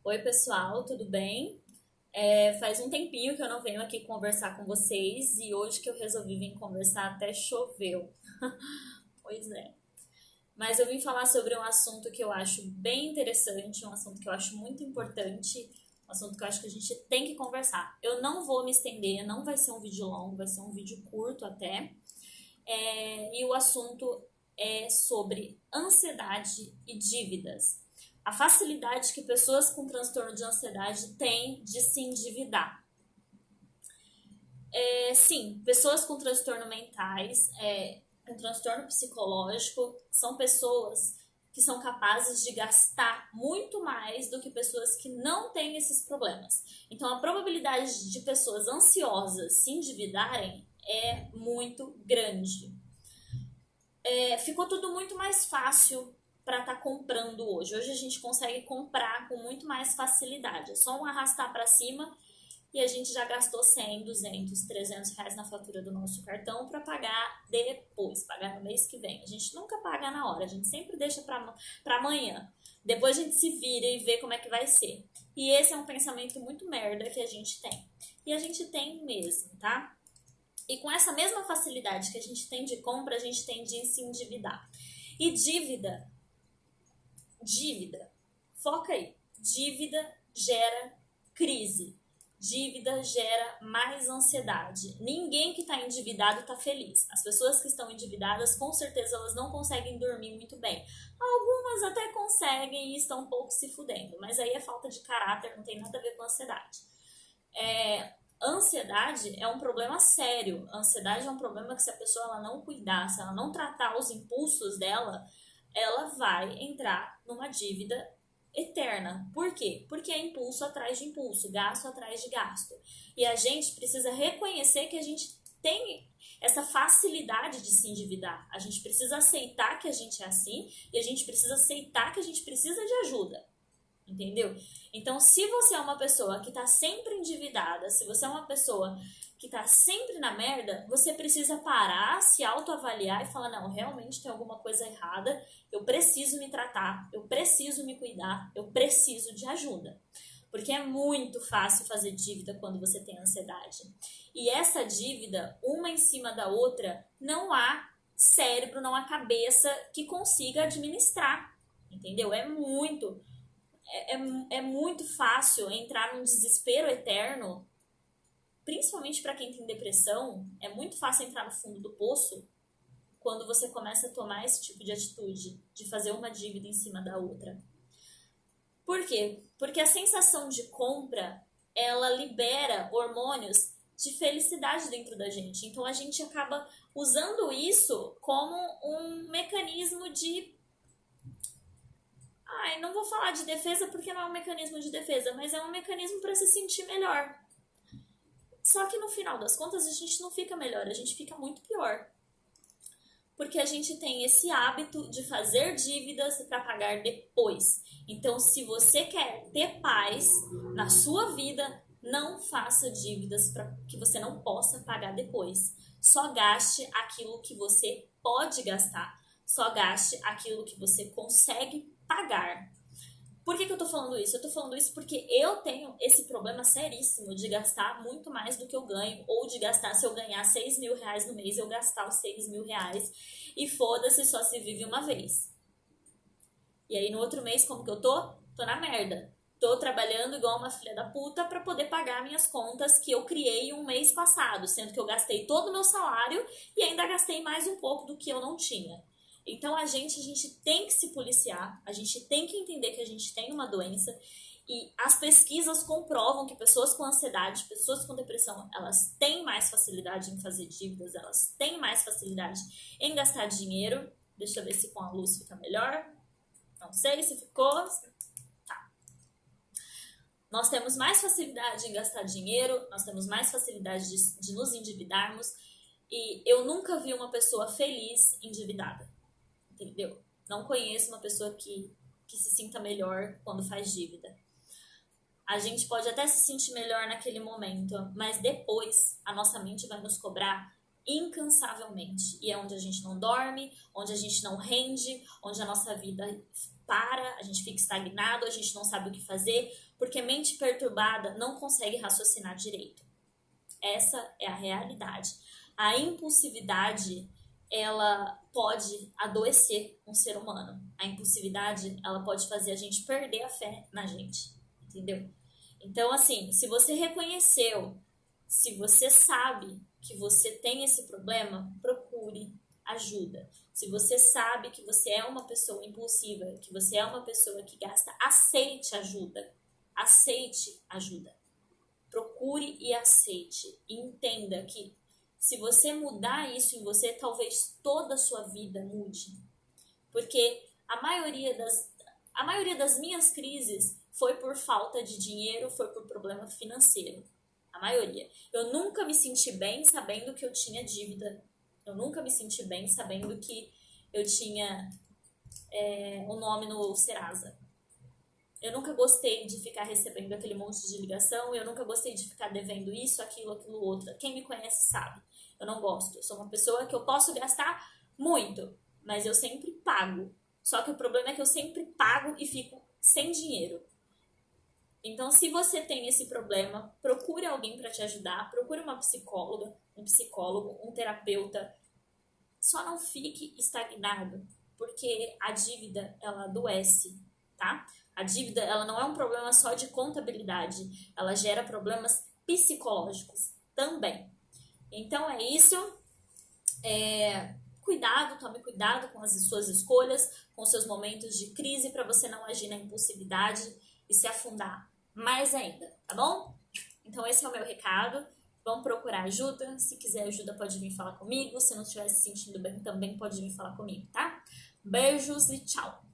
Oi, pessoal, tudo bem? Faz um tempinho que eu não venho aqui conversar com vocês e hoje que eu resolvi vir conversar até choveu. Pois é. Mas eu vim falar sobre um assunto que eu acho bem interessante, um assunto que eu acho muito importante, um assunto que eu acho que a gente tem que conversar. Eu não vou me estender, não vai ser um vídeo longo, vai ser um vídeo curto até. E o assunto é sobre ansiedade e dívidas. A facilidade que pessoas com transtorno de ansiedade têm de se endividar. Sim, pessoas com transtorno mentais, com transtorno psicológico, são pessoas que são capazes de gastar muito mais do que pessoas que não têm esses problemas. Então, a probabilidade de pessoas ansiosas se endividarem é muito grande. Ficou tudo muito mais fácil para estar comprando hoje. Hoje a gente consegue comprar com muito mais facilidade. É só um arrastar para cima e a gente já gastou 100, 200, 300 reais na fatura do nosso cartão para pagar depois, pagar no mês que vem. A gente nunca paga na hora, a gente sempre deixa para amanhã. Depois a gente se vira e vê como é que vai ser. E esse é um pensamento muito merda que a gente tem. E a gente tem mesmo, tá? E com essa mesma facilidade que a gente tem de compra, a gente tem de se endividar. E dívida, foca aí. Dívida gera crise. Dívida gera mais ansiedade. Ninguém que está endividado está feliz. As pessoas que estão endividadas, com certeza, elas não conseguem dormir muito bem. Algumas até conseguem e estão um pouco se fudendo, mas aí é falta de caráter, não tem nada a ver com ansiedade. Ansiedade é um problema sério. A ansiedade é um problema que se a pessoa ela não cuidar, se ela não tratar os impulsos dela, ela vai entrar numa dívida eterna. Por quê? Porque é impulso atrás de impulso, gasto atrás de gasto. E a gente precisa reconhecer que a gente tem essa facilidade de se endividar. A gente precisa aceitar que a gente é assim e a gente precisa aceitar que a gente precisa de ajuda. Entendeu? Então, se você é uma pessoa que tá sempre endividada, se você é uma pessoa que tá sempre na merda, você precisa parar, se autoavaliar e falar: não, realmente tem alguma coisa errada, eu preciso me tratar, eu preciso me cuidar, eu preciso de ajuda. Porque é muito fácil fazer dívida quando você tem ansiedade. E essa dívida, uma em cima da outra, não há cérebro, não há cabeça que consiga administrar. Entendeu? É muito fácil entrar num desespero eterno, principalmente para quem tem depressão. É muito fácil entrar no fundo do poço quando você começa a tomar esse tipo de atitude, de fazer uma dívida em cima da outra. Por quê? Porque a sensação de compra, ela libera hormônios de felicidade dentro da gente. Então a gente acaba usando isso como um mecanismo de... Ai, não vou falar de defesa porque não é um mecanismo de defesa, mas é um mecanismo para se sentir melhor. Só que no final das contas a gente não fica melhor, a gente fica muito pior. Porque a gente tem esse hábito de fazer dívidas para pagar depois. Então, se você quer ter paz na sua vida, não faça dívidas para que você não possa pagar depois. Só gaste aquilo que você pode gastar. Só gaste aquilo que você consegue pagar. Por que eu tô falando isso? Eu tô falando isso porque eu tenho esse problema seríssimo de gastar muito mais do que eu ganho, ou de gastar, se eu ganhar 6 mil reais no mês, eu gastar os 6 mil reais e foda-se, só se vive uma vez. E aí no outro mês, como que eu tô? Tô na merda. Tô trabalhando igual uma filha da puta pra poder pagar minhas contas que eu criei um mês passado, sendo que eu gastei todo o meu salário e ainda gastei mais um pouco do que eu não tinha. Então a gente tem que se policiar, a gente tem que entender que a gente tem uma doença e as pesquisas comprovam que pessoas com ansiedade, pessoas com depressão, elas têm mais facilidade em fazer dívidas, elas têm mais facilidade em gastar dinheiro. Deixa eu ver se com a luz fica melhor. Não sei se ficou. Tá. Nós temos mais facilidade em gastar dinheiro, nós temos mais facilidade de nos endividarmos e eu nunca vi uma pessoa feliz endividada. Entendeu? Não conheço uma pessoa que se sinta melhor quando faz dívida. A gente pode até se sentir melhor naquele momento, mas depois a nossa mente vai nos cobrar incansavelmente. E é onde a gente não dorme, onde a gente não rende, onde a nossa vida para, a gente fica estagnado, a gente não sabe o que fazer, porque mente perturbada não consegue raciocinar direito. Essa é a realidade. A impulsividade, ela pode adoecer um ser humano. A impulsividade, ela pode fazer a gente perder a fé na gente, entendeu? Então, assim, se você reconheceu, se você sabe que você tem esse problema, procure ajuda. Se você sabe que você é uma pessoa impulsiva, que você é uma pessoa que gasta, aceite ajuda. Aceite ajuda. Procure e aceite. E entenda que se você mudar isso em você, talvez toda a sua vida mude. Porque a maioria das minhas crises foi por falta de dinheiro, foi por problema financeiro. A maioria. Eu nunca me senti bem sabendo que eu tinha dívida. Eu nunca me senti bem sabendo que eu tinha o nome no Serasa. Eu nunca gostei de ficar recebendo aquele monte de ligação. Eu nunca gostei de ficar devendo isso, aquilo, outro. Quem me conhece sabe. Eu não gosto. Eu sou uma pessoa que eu posso gastar muito, mas eu sempre pago. Só que o problema é que eu sempre pago e fico sem dinheiro. Então, se você tem esse problema, procure alguém para te ajudar. Procure uma psicóloga, um psicólogo, um terapeuta. Só não fique estagnado, porque a dívida, ela adoece, tá? A dívida, ela não é um problema só de contabilidade, ela gera problemas psicológicos também. Então é isso. Cuidado, tome cuidado com as suas escolhas, com seus momentos de crise, para você não agir na impulsividade e se afundar mais ainda, tá bom? Então esse é o meu recado. Vamos procurar ajuda. Se quiser ajuda, pode vir falar comigo. Se não estiver se sentindo bem, também pode vir falar comigo, tá? Beijos e tchau!